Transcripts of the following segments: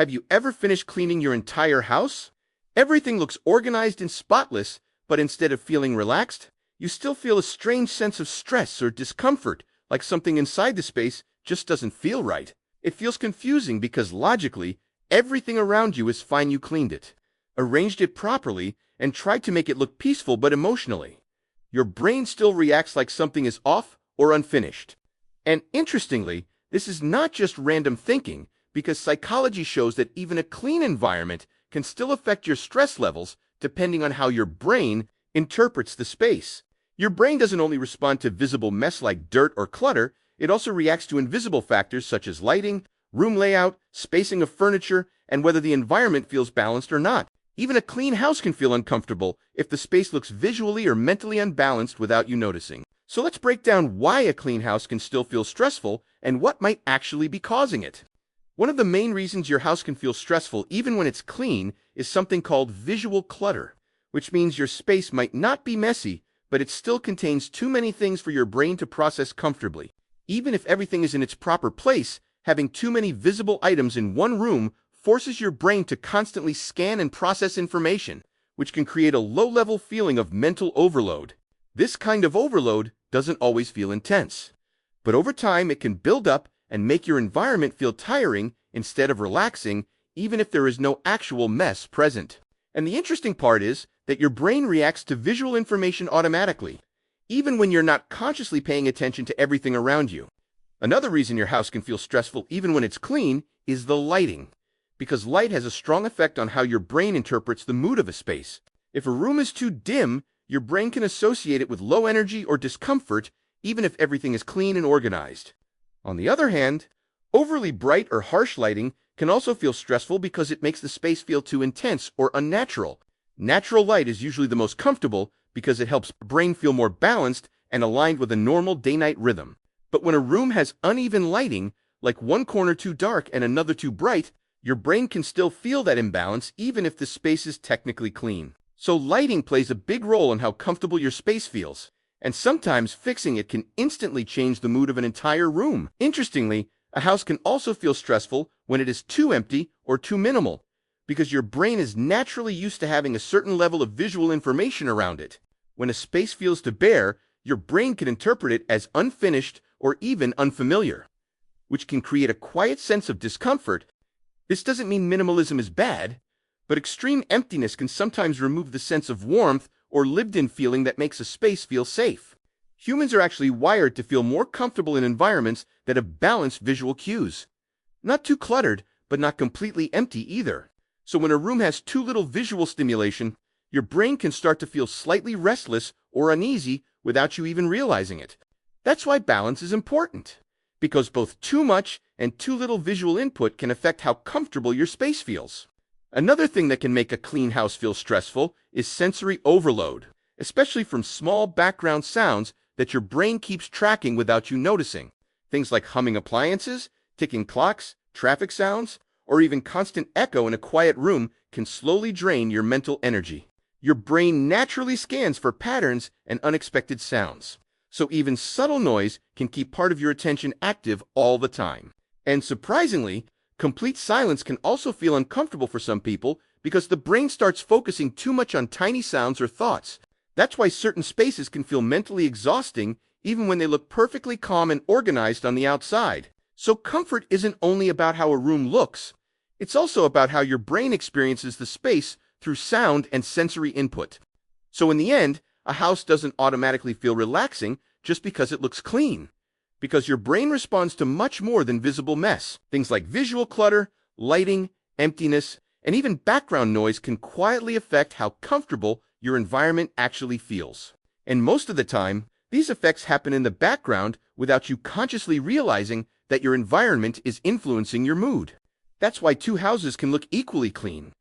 Have you ever finished cleaning your entire house? Everything looks organized and spotless, but instead of feeling relaxed, you still feel a strange sense of stress or discomfort, like something inside the space just doesn't feel right. It feels confusing because logically, everything around you is fine. You cleaned it, arranged it properly, and tried to make it look peaceful, but emotionally, your brain still reacts like something is off or unfinished. And interestingly, this is not just random thinking, because psychology shows that even a clean environment can still affect your stress levels depending on how your brain interprets the space. Your brain doesn't only respond to visible mess like dirt or clutter, it also reacts to invisible factors such as lighting, room layout, spacing of furniture, and whether the environment feels balanced or not. Even a clean house can feel uncomfortable if the space looks visually or mentally unbalanced without you noticing. So let's break down why a clean house can still feel stressful and what might actually be causing it. One of the main reasons your house can feel stressful even when it's clean is something called visual clutter, which means your space might not be messy, but it still contains too many things for your brain to process comfortably. Even if everything is in its proper place, having too many visible items in one room forces your brain to constantly scan and process information, which can create a low-level feeling of mental overload. This kind of overload doesn't always feel intense, but over time it can build up and make your environment feel tiring instead of relaxing, even if there is no actual mess present. And the interesting part is that your brain reacts to visual information automatically, even when you're not consciously paying attention to everything around you. Another reason your house can feel stressful even when it's clean is the lighting, because light has a strong effect on how your brain interprets the mood of a space. If a room is too dim, your brain can associate it with low energy or discomfort, even if everything is clean and organized. On the other hand, overly bright or harsh lighting can also feel stressful because it makes the space feel too intense or unnatural. Natural light is usually the most comfortable because it helps the brain feel more balanced and aligned with a normal day-night rhythm. But when a room has uneven lighting, like one corner too dark and another too bright, your brain can still feel that imbalance even if the space is technically clean. So lighting plays a big role in how comfortable your space feels, and sometimes fixing it can instantly change the mood of an entire room. Interestingly, a house can also feel stressful when it is too empty or too minimal, because your brain is naturally used to having a certain level of visual information around it. When a space feels too bare, your brain can interpret it as unfinished or even unfamiliar, which can create a quiet sense of discomfort. This doesn't mean minimalism is bad, but extreme emptiness can sometimes remove the sense of warmth or lived-in feeling that makes a space feel safe. Humans are actually wired to feel more comfortable in environments that have balanced visual cues. Not too cluttered, but not completely empty either. So when a room has too little visual stimulation, your brain can start to feel slightly restless or uneasy without you even realizing it. That's why balance is important, because both too much and too little visual input can affect how comfortable your space feels. Another thing that can make a clean house feel stressful is sensory overload, especially from small background sounds that your brain keeps tracking without you noticing. Things like humming appliances, ticking clocks, traffic sounds, or even constant echo in a quiet room can slowly drain your mental energy. Your brain naturally scans for patterns and unexpected sounds, so even subtle noise can keep part of your attention active all the time. And surprisingly, complete silence can also feel uncomfortable for some people because the brain starts focusing too much on tiny sounds or thoughts. That's why certain spaces can feel mentally exhausting even when they look perfectly calm and organized on the outside. So comfort isn't only about how a room looks, it's also about how your brain experiences the space through sound and sensory input. So in the end, a house doesn't automatically feel relaxing just because it looks clean, because your brain responds to much more than visible mess. Things like visual clutter, lighting, emptiness, and even background noise can quietly affect how comfortable your environment actually feels. And most of the time, these effects happen in the background without you consciously realizing that your environment is influencing your mood. That's why two houses can look equally clean,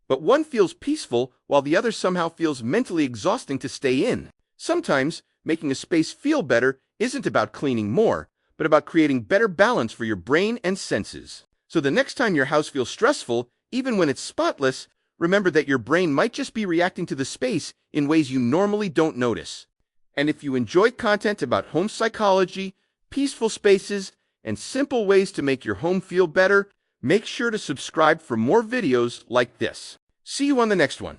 but one feels peaceful while the other somehow feels mentally exhausting to stay in. Sometimes, making a space feel better isn't about cleaning more, but about creating better balance for your brain and senses. So the next time your house feels stressful, even when it's spotless, remember that your brain might just be reacting to the space in ways you normally don't notice. And if you enjoy content about home psychology, peaceful spaces, and simple ways to make your home feel better, Make sure to subscribe for more videos like this. See you on the next one.